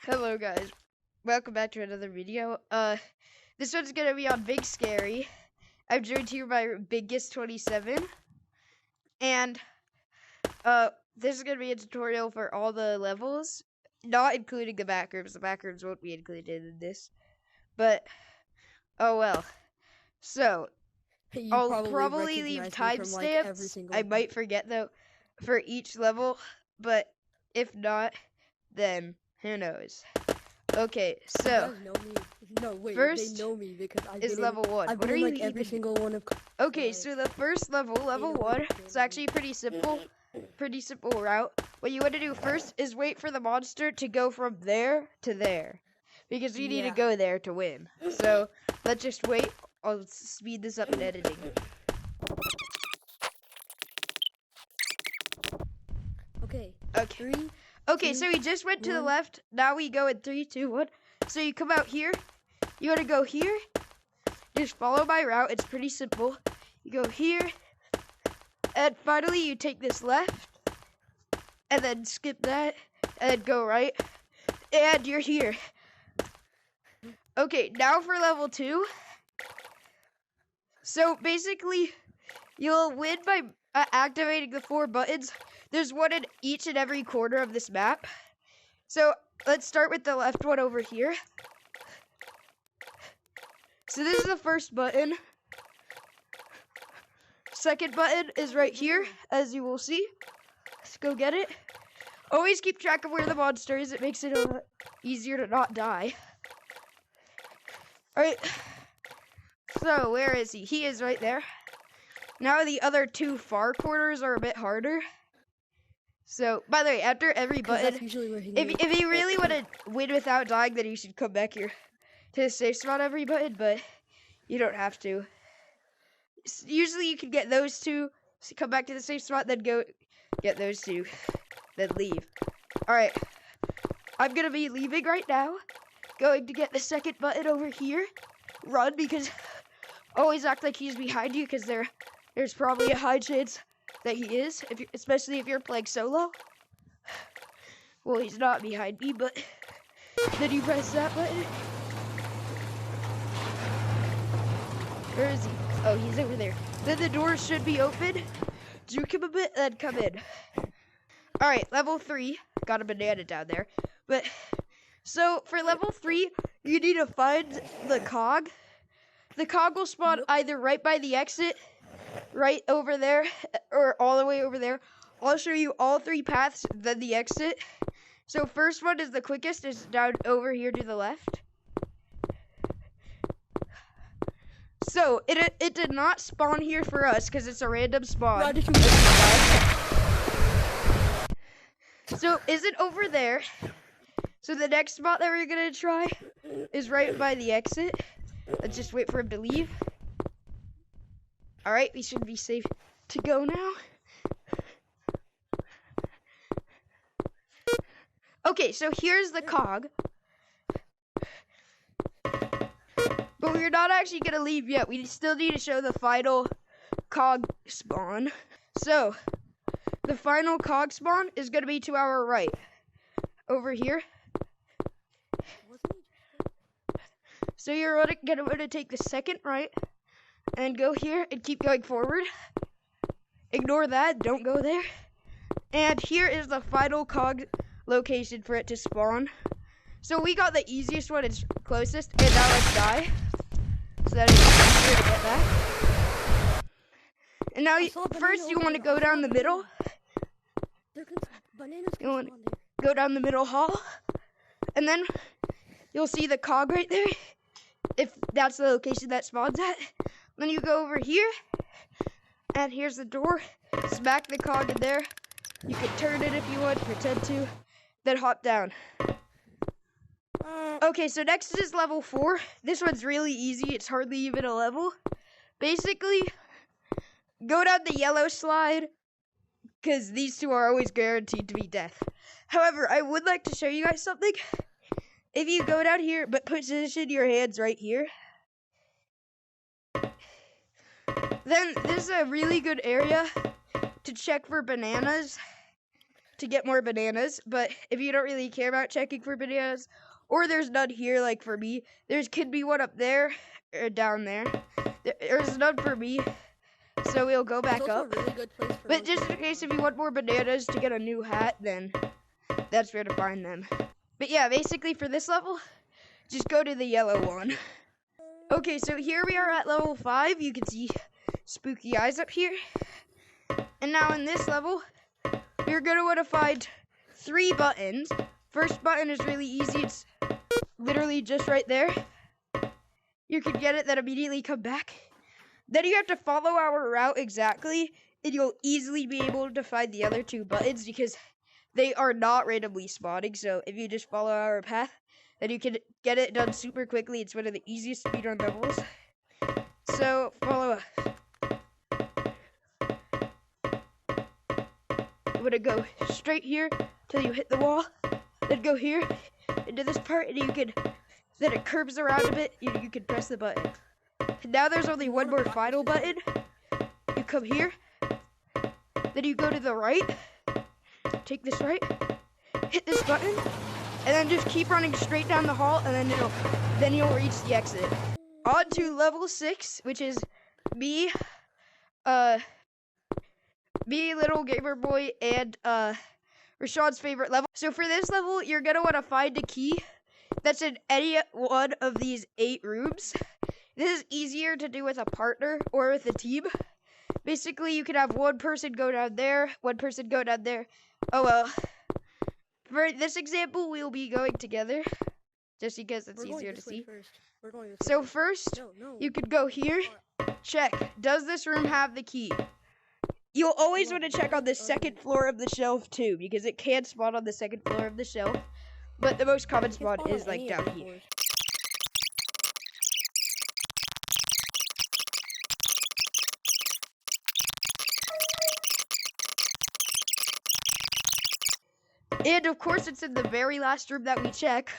Hello guys, welcome back to another video. This one's gonna be on Big Scary. I'm joined here by Biggest27, and this is gonna be a tutorial for all the levels, not including the backrooms. The backrooms won't be included in this, but oh well. So I'll probably leave timestamps. I might forget though for each level, but if not, then who knows? Okay, so first they know me because is level 1. I've What been are you in, like, every single one of. Okay, so the first level 1, it's actually pretty simple route. What you want to do first is wait for the monster to go from there to there, because you need to go there to win. So let's just wait. I'll speed this up in editing. Okay. Okay, so we just went to the left. Now we go in 3, 2, 1. So you come out here. You want to go here. Just follow my route. It's pretty simple. You go here. And finally, you take this left. And then skip that. And then go right. And you're here. Okay, now for level 2. So basically, you'll win by activating the 4 buttons. There's one in each and every corner of this map. So let's start with the left one over here. So this is the first button. Second button is right here, as you will see. Let's go get it. Always keep track of where the monster is. It makes it a lot easier to not die. Alright. So where is he? He is right there. Now the other 2 far corners are a bit harder. So, by the way, after every button, if you really want to win without dying, then you should come back here to the safe spot every button, but you don't have to. Usually you can get those 2, so come back to the safe spot, then go get those 2, then leave. Alright, I'm going to be leaving right now, going to get the second button over here. Run, because always act like he's behind you, because there's probably a high chance that he is, especially if you're playing solo. Well, he's not behind me, but then you press that button. Where is he? Oh, he's over there. Then the doors should be open. Juke him a bit, then come in. Alright, level 3. Got a banana down there. But, so, for level 3, you need to find the cog. The cog will spawn either right by the exit, right over there, or all the way over there. I'll show you all 3 paths, then the exit. So first one is the quickest, is down over here to the left. So it did not spawn here for us because it's a random spawn. So is it over there? So the next spot that we're gonna try is right by the exit. Let's just wait for him to leave. Alright, we should be safe to go now. Okay, so here's the cog. But we're not actually going to leave yet. We still need to show the final cog spawn. So, the final cog spawn is going to be to our right. Over here. So you're going to want to take the second right. And go here and keep going forward. Ignore that, don't go there. And here is the final cog location for it to spawn. So we got the easiest one, it's closest, and now let's die. So that it's easier to get that. And now first you want to go down the middle. You want to go down the middle hall. And then you'll see the cog right there. If that's the location that spawns at. Then you go over here, and here's the door. Smack the cog in there. You can turn it if you want, pretend to. Then hop down. Okay, so next is level 4. This one's really easy. It's hardly even a level. Basically, go down the yellow slide, because these 2 are always guaranteed to be death. However, I would like to show you guys something. If you go down here, but position your hands right here, then this is a really good area to check for bananas, to get more bananas, but if you don't really care about checking for bananas, or there's none here, like for me, there could be one up there, or down there. There's none for me, so we'll go back up. A really good place for but just in case if you want more bananas to get a new hat, then that's where to find them. But yeah, basically for this level, just go to the yellow one. Okay, so here we are at level 5. You can see spooky eyes up here. And now in this level, you're going to want to find 3 buttons. First button is really easy. It's literally just right there. You can get it, then immediately come back. Then you have to follow our route exactly, and you'll easily be able to find the other 2 buttons because they are not randomly spawning. So if you just follow our path, then you can get it done super quickly. It's one of the easiest speedrun levels. So follow us. You want to go straight here till you hit the wall, then go here into this part, and then it curves around a bit. You can press the button. And now there's only one more final button. You come here, then you go to the right, take this right, hit this button, and then just keep running straight down the hall, and then you'll reach the exit. On to level 6, which is me, Little Gamer Boy, and Rashad's favorite level. So for this level, you're gonna want to find a key that's in any one of these 8 rooms. This is easier to do with a partner or with a team. Basically, you can have one person go down there, one person go down there. Oh well. For this example, we'll be going together, just because it's easier to see. So first, you could go here, check, does this room have the key? You'll always want to check on the second floor of the shelf too, because it can spawn on the second floor of the shelf, but the most common spawn is like down here. And of course, it's in the very last room that we check,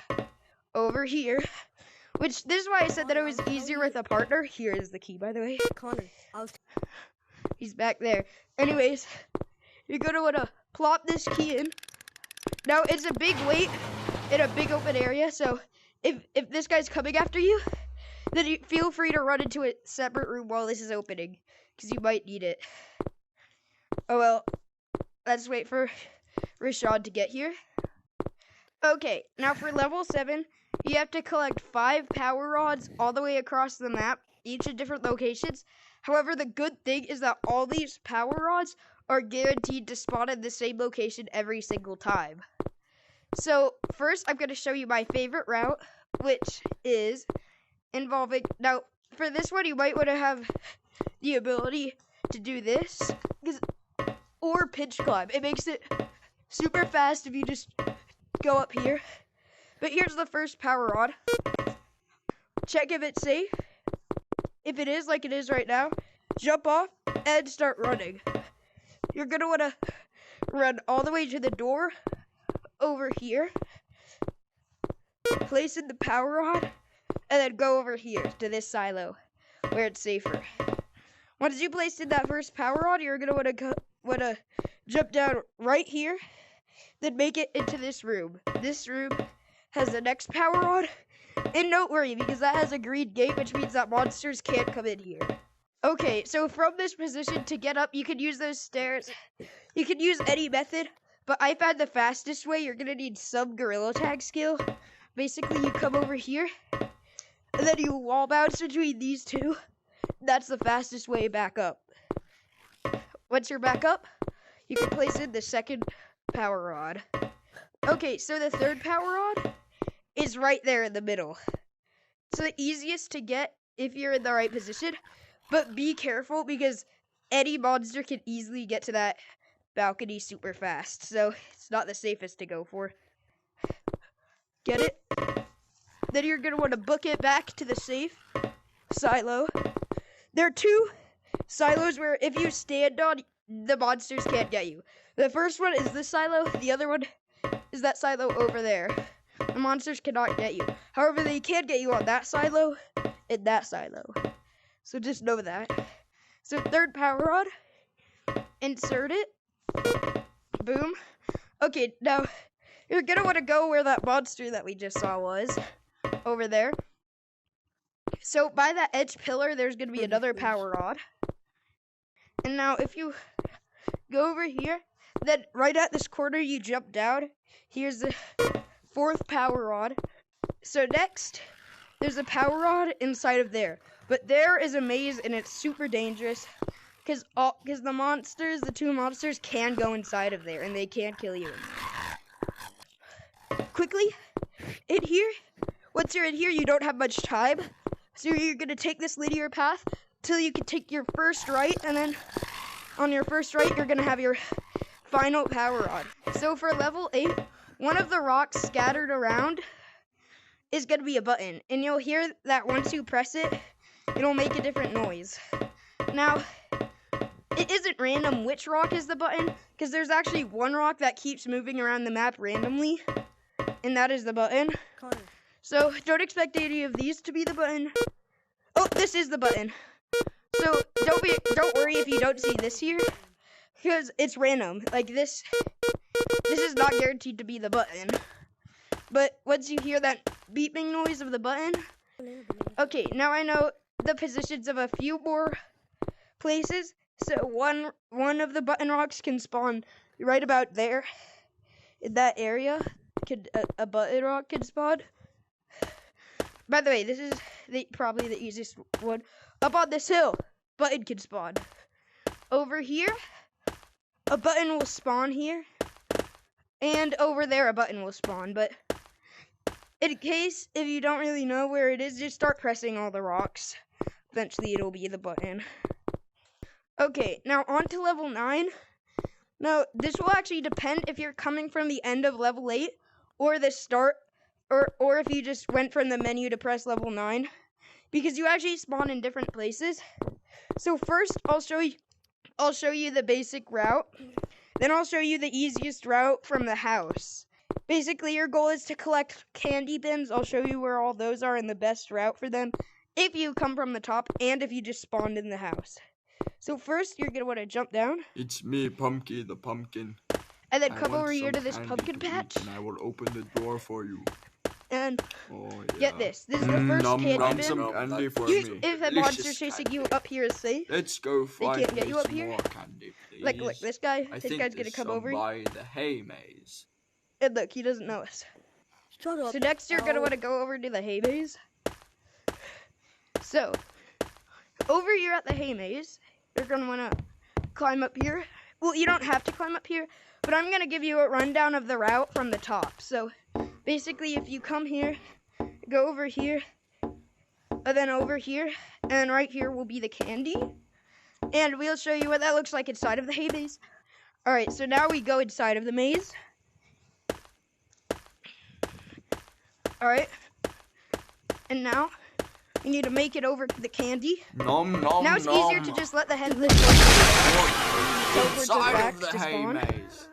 over here. Which, this is why I said that it was easier with a partner. Here is the key, by the way. Connor, he's back there. Anyways, you're gonna wanna plop this key in. Now, it's a big weight in a big open area, so if this guy's coming after you, then you feel free to run into a separate room while this is opening, because you might need it. Oh well, let's wait for Rashad to get here. Okay, now for level 7, you have to collect 5 power rods all the way across the map, each in different locations. However, the good thing is that all these power rods are guaranteed to spawn in the same location every single time. So first, I'm going to show you my favorite route, which is involving... Now, for this one, you might want to have the ability to do this, or pitch climb. It makes it super fast if you just go up here. But here's the first power rod. Check if it's safe. If it is, like it is right now, jump off and start running. You're going to want to run all the way to the door over here. Place in the power rod, and then go over here to this silo where it's safer. Once you place in that first power rod, you're going to want to jump down right here, then make it into this room. This room has the next power rod, and don't worry, because that has a green gate, which means that monsters can't come in here. Okay, so from this position to get up, you can use those stairs. You can use any method, but I found the fastest way. You're gonna need some gorilla tag skill. Basically, you come over here, and then you wall bounce between these two. That's the fastest way back up. Once you're back up, you can place in the second power rod. Okay, so the third power rod is right there in the middle. It's the easiest to get if you're in the right position, but be careful because any monster can easily get to that balcony super fast, so it's not the safest to go for. Get it? Then you're going to want to book it back to the safe silo. There are 2 silos where if you stand on, the monsters can't get you. The first one is this silo, the other one is that silo over there. The monsters cannot get you. However, they can get you on that silo and that silo. So just know that. So third power rod, insert it. Boom. Okay, now you're gonna want to go where that monster that we just saw was, over there. So by that edge pillar, there's gonna be another power rod. And now if you go over here, then right at this corner you jump down. Here's the 4th power rod. So next, there's a power rod inside of there. But there is a maze and it's super dangerous. Because the 2 monsters can go inside of there and they can kill you. Quickly, in here, once you're in here, you don't have much time. So you're going to take this linear path till you can take your first right, and then on your first right, you're going to have your final power rod. So for level 8, one of the rocks scattered around is going to be a button. And you'll hear that once you press it, it'll make a different noise. Now, it isn't random which rock is the button, because there's actually one rock that keeps moving around the map randomly, and that is the button. Connor. So don't expect any of these to be the button. Oh, this is the button. So don't worry if you don't see this here, because it's random. Like this is not guaranteed to be the button. But once you hear that beeping noise of the button, okay, now I know the positions of a few more places. So one of the button rocks can spawn right about there, in that area. A button rock can spawn. By the way, this is probably the easiest one. Up on this hill, button can spawn. Over here, a button will spawn here. And over there, a button will spawn. But in case, if you don't really know where it is, just start pressing all the rocks. Eventually, it'll be the button. Okay, now on to level 9. Now, this will actually depend if you're coming from the end of level 8 or the start, or if you just went from the menu to press level 9, because you actually spawn in different places. So first, I'll show you the basic route. Then I'll show you the easiest route from the house. Basically, your goal is to collect candy bins. I'll show you where all those are and the best route for them if you come from the top and if you just spawned in the house. So first, you're going to want to jump down. It's me, Pumpkin the pumpkin. And then come over here to this pumpkin patch. And I will open the door for you. And get this. This is the first candy bin. Some candy for me. If a Delicious monster chasing you up here is safe. Let's go find can't get you up some here. more candy, please. Look, this guy. I This think guy's going to come over. by the hay maze. And look, he doesn't know us. Shut up. So next you're going to want to go over to the hay maze. So, over here at the hay maze, you're going to want to climb up here. Well, you don't have to climb up here, but I'm going to give you a rundown of the route from the top. So, basically, if you come here, go over here, and then over here, and right here will be the candy. And we'll show you what that looks like inside of the hay maze. Alright, so now we go inside of the maze. Alright. And now, you need to make it over to the candy. Nom nom. Now it's nom. easier to just let the headless teleport Inside back of the to hay spawn. maze.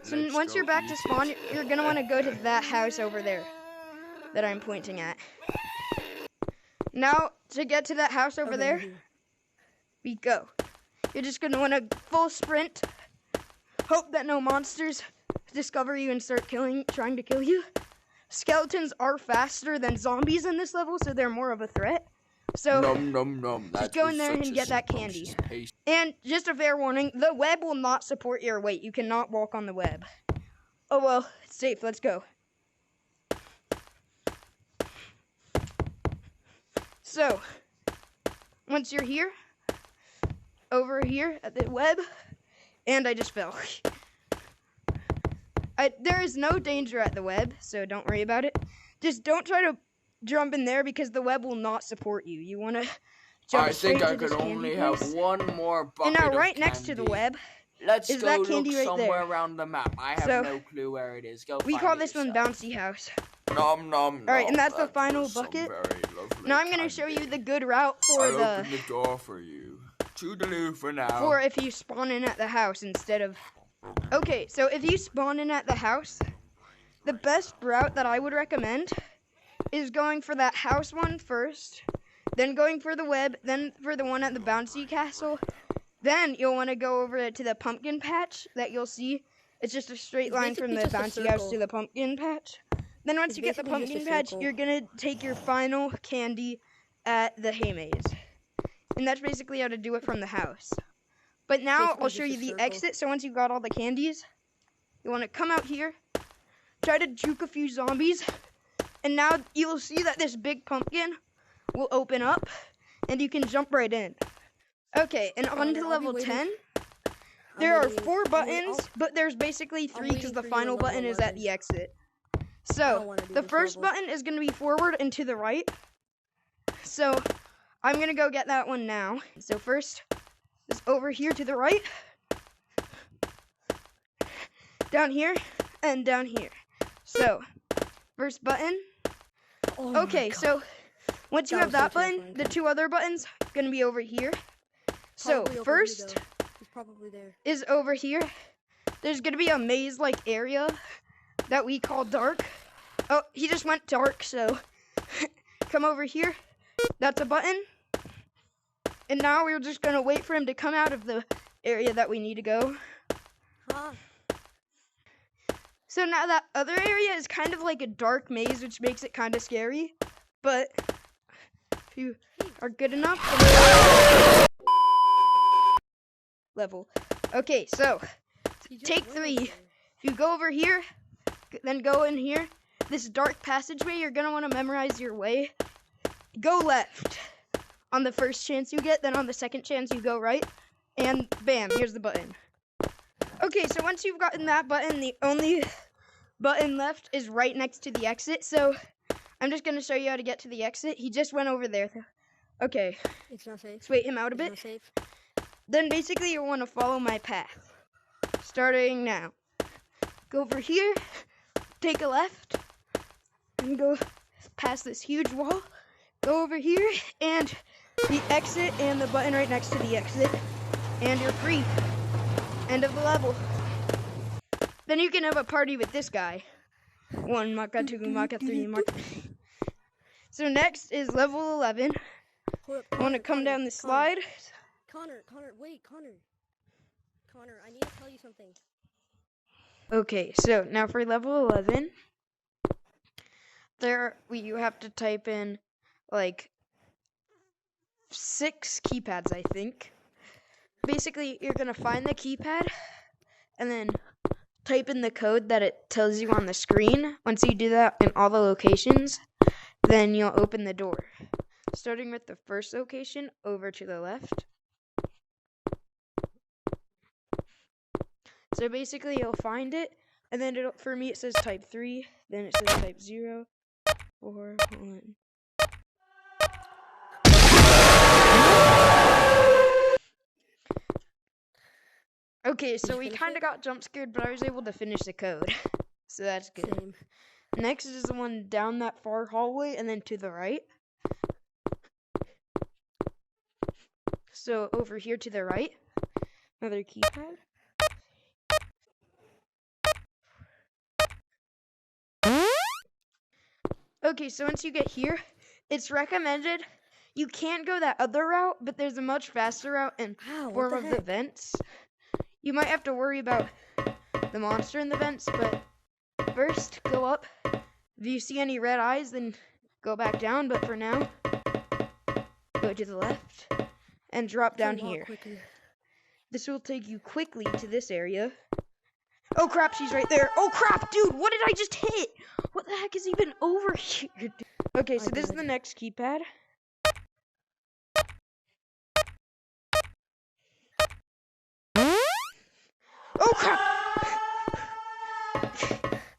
So Let's once go you're back to eat spawn, it. you're gonna want to go to that house over there that I'm pointing at. Now, to get to that house over there, we go. You're just gonna want to full sprint. Hope that no monsters discover you and start trying to kill you. Skeletons are faster than zombies in this level, so they're more of a threat. So, Nom nom nom. just go in there and get that candy. And just a fair warning, the web will not support your weight. You cannot walk on the web. Oh well, it's safe. Let's go. So, once you're here, over here at the web, and I just fell. There is no danger at the web, so don't worry about it. Just don't try to jump in there because the web will not support you. You want to jump straight to this candy place. I think I could only have one more bucket And now right of next to the candy. web Let's is go that look candy right somewhere there. around the map. I have So, no clue where it is. Go we find call it this one yourself. Bouncy House. Nom nom. Alright, and nom. that's the That final was some bucket. very lovely Now I'm going to show candy. you the good route for I'll open the door for you. Toodaloo for now. for if you spawn in at the house instead of... Okay, so if you spawn in at the house, the best route that I would recommend is going for that house one first, then going for the web, then for the one at the bouncy castle. Then you'll want to go over to the pumpkin patch that you'll see It's just a straight It's line from the basically just a bouncy house to circle. the pumpkin patch. Then once It's you get the basically just a pumpkin patch, circle. you're gonna take your final candy at the hay maze. And that's basically how to do it from the house. But now Basically I'll show just you a the circle. exit. So once you've got all the candies, you want to come out here, try to juke a few zombies, and now you'll see that this big pumpkin will open up, and you can jump right in. Okay, and on to I'll be level waiting. 10. I'm There are waiting. 4 I'll- buttons, but there's basically 3 because waiting the for you final on level button is at 11. the exit. I So, don't wanna do the this first level. button is going to be forward and to the right. So, I'm going to go get that one now. So first is over here to the right. Down here and down here. So, first button. Oh my Okay, God. so once you That have was so that button, terrifying. the 2 other buttons going to be over here. So, Probably over here, first though. He's probably there. is over here. There's going to be a maze-like area that we call dark. Oh, he just went dark, so come over here. That's a button. And now we're just going to wait for him to come out of the area that we need to go. Huh? So now that other area is kind of like a dark maze, which makes it kind of scary. But if you are good enough, level. Okay, so He just take went 3. over there. If you go over here, then go in here. This dark passageway, you're going to want to memorize your way. Go left on the first chance you get, then on the second chance you go right. And bam, here's the button. Okay, so once you've gotten that button, the only button left is right next to the exit. So I'm just going to show you how to get to the exit. He just went over there. Okay, It's not safe. let's wait him out a It's bit. not safe. Then basically you'll want to follow my path. Starting now. Go over here, take a left, and go past this huge wall. Go over here, and the exit and the button right next to the exit. And you're free. End of the level. Then you can have a party with this guy. 1, Maka 2, Maka 3, Maka. So next is level 11. Hold up, I want to come down the slide. Connor, wait, Connor. Connor, I need to tell you something. Okay, so now for level 11, you have to type in like 6 keypads, I think. Basically, you're gonna find the keypad and then type in the code that it tells you on the screen. Once you do that in all the locations, then you'll open the door. Starting with the first location over to the left. So basically, you'll find it, and then for me it says type 3, then it says type 0, 4, 1. Okay, so you we finish kind it? of got jump scared, but I was able to finish the code, so that's good. Same. Next is the one down that far hallway, and then to the right. So over here to the right, another keypad. Okay, so once you get here, it's recommended. You can't go that other route, but there's a much faster route in Wow, form what of the the heck? vents. You might have to worry about the monster in the vents, but first, go up. If you see any red eyes, then go back down, but for now, go to the left and drop It's a down lot here. quicker. This will take you quickly to this area. Oh crap, she's right there. Oh crap, dude, what did I just hit? What the heck is even over here? Dude? Okay, so I this is did. the next keypad. Oh crap!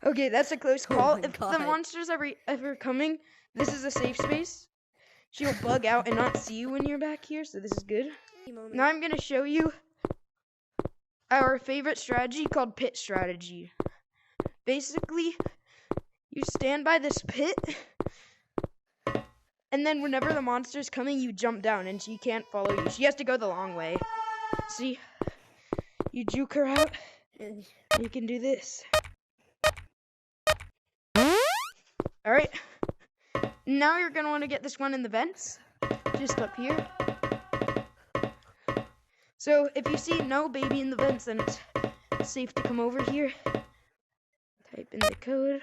Okay, that's a close Oh call. my If the God. monster's ever coming, this is a safe space. She'll bug out and not see you when you're back here, so this is good. Moment. Now I'm gonna show you our favorite strategy called pit strategy. Basically, you stand by this pit, and then whenever the monster's coming, you jump down, and she can't follow you. She has to go the long way. See? You juke her out, And and you can do this. Alright. Now you're gonna want to get this one in the vents, just up here. So if you see no baby in the vents, then it's it's safe to come over here. Type in the code.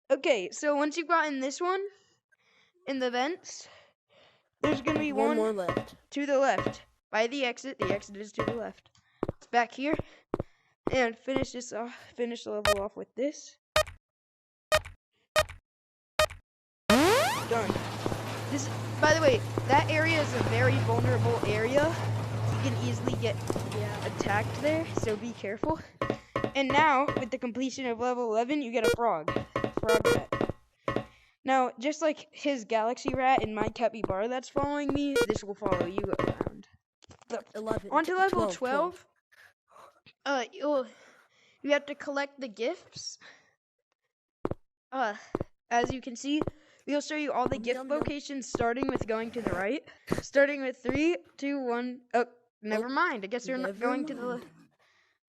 Okay, so once you've gotten this one in the vents, there's gonna be one more left. to the left by the exit. The exit is to the left. It's back here, and finish this off. Finish the level off with this. Done. This, by the way, that area is a very vulnerable area. You can easily get attacked there, so be careful. And now, with the completion of level 11, you get a frog rat. Now, just like his galaxy rat and my capybara that's following me, this will follow you around. 11. On to level 12. You have to collect the gifts. As you can see, we'll show you all the gift locations, starting with going to the right. Starting with 3, 2, 1. Oh, never mind. I guess you're not going to the left.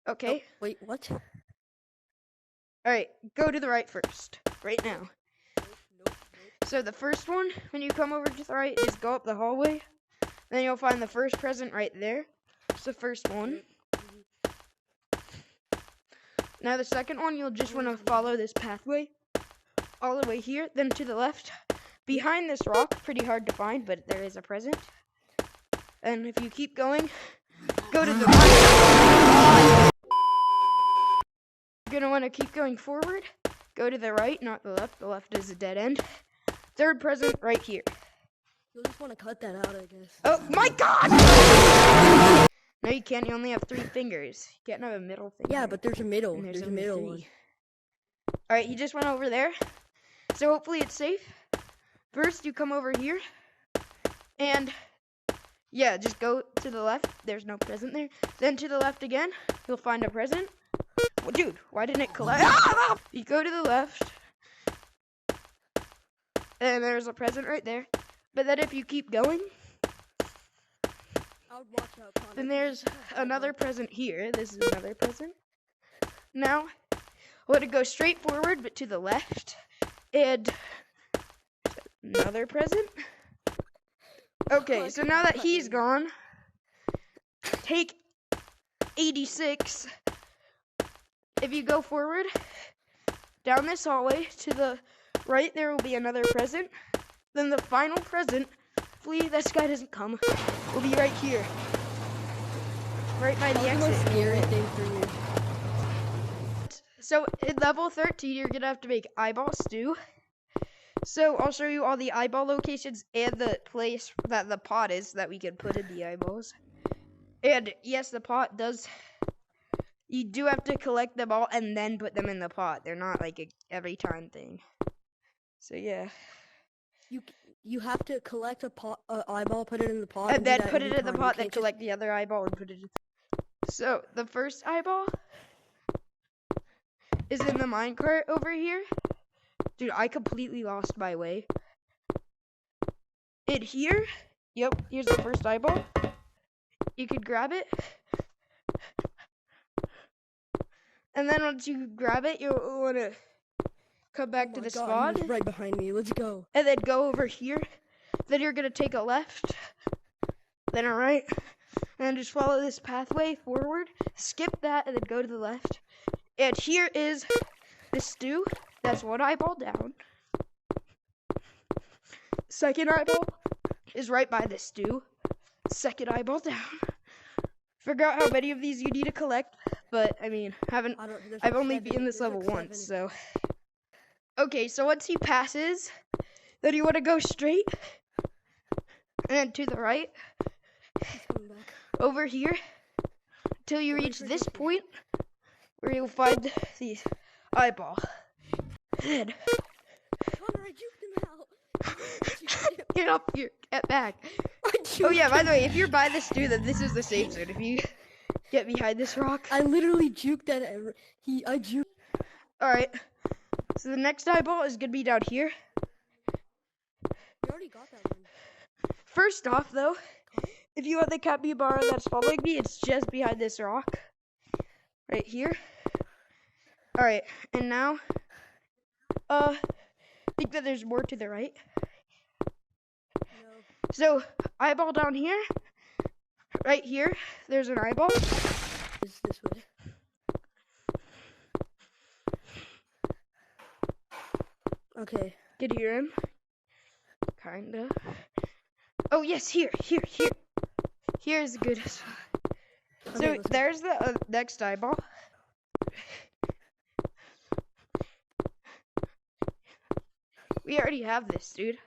Okay. Oh, wait, what? Alright, go to the right first. Right now. So the first one, when you come over to the right, is go up the hallway. Then you'll find the first present right there. It's the first one. Now the second one, you'll just want to follow this pathway all the way here, then to the left. Behind this rock, pretty hard to find, but there is a present. And if you keep going, go to the right. You're going to want to keep going forward. Go to the right, not the left. The left is a dead end. Third present right here. You'll just want to cut that out, I guess. Oh my god! No, you can't. You only have 3 fingers. You can't have a middle finger. Yeah, but there's a middle. And There's a middle one. Alright, he just went over there. So hopefully it's safe. First, you come over here. And, yeah, just go to the left. There's no present there. Then to the left again. You'll find a present. Well, dude, why didn't it collect? You go to the left. And there's a present right there. But then if you keep going, I would watch out, Connor. then there's another present here. This is another present. Now, I want to go straight forward, but to the left. And another present. Okay, so now that he's gone, take 86. If you go forward, down this hallway, to the right, there will be another present. Then the final present, hopefully this guy doesn't come, will be right here. Right by the exit. What's the scary thing for you? So, in level 13, you're going to have to make eyeball stew. So, I'll show you all the eyeball locations and the place that the pot is that we can put in the eyeballs. And, yes, the pot does... You do have to collect them all and then put them in the pot. They're not like a every time thing. So yeah. You have to collect a eyeball, put it in the pot, and then put it in the pot. Then collect the other eyeball and put it in. So the first eyeball is in the minecart over here. Dude, I completely lost my way. In here, yep. Here's the first eyeball. You could grab it. And then once you grab it, you'll want to come back to the spot. He's right behind me. Let's go. And then go over here. Then you're going to take a left. Then a right. And just follow this pathway forward. Skip that and then go to the left. And here is the stew. That's one eyeball down. Second eyeball is right by the stew. Second eyeball down. Figure out how many of these you need to collect. But, I mean, I've only been in this level once, so. Okay, so once he passes, then you want to go straight. And to the right. Over here. Until you reach this point. Where you'll find the eyeball. Then. Connor, I juked him out. Get up here. Get back. Oh, yeah, by the way, if you're by this dude, then this is the safe zone. If you get behind this rock. I literally juked that. I juked. Alright. So the next eyeball is going to be down here. You already got that one. First off, though, if you want the capybara that's following me, it's just behind this rock. Right here. Alright, and now, I think that there's more to the right. No. So, eyeball down here. Right here, there's an eyeball. Is this way? Okay. Could hear him. Kinda. Oh, yes, here. Here's a good spot. So, Okay, let's go. there's the next eyeball. We already have this, dude.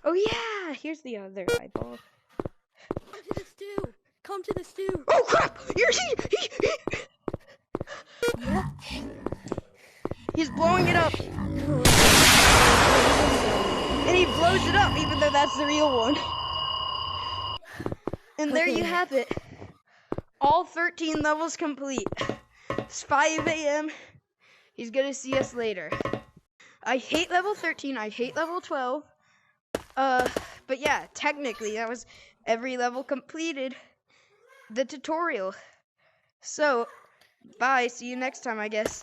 Oh, yeah! Here's the other eyeball. Come to the stew! Come to the stew! Oh, crap! He's blowing it up. And he blows it up, even though that's the real one. And there you have it. All 13 levels complete. It's 5 a.m. He's gonna see us later. I hate level 13. I hate level 12. But yeah, technically that was every level completed. The tutorial. So, bye. See you next time, I guess.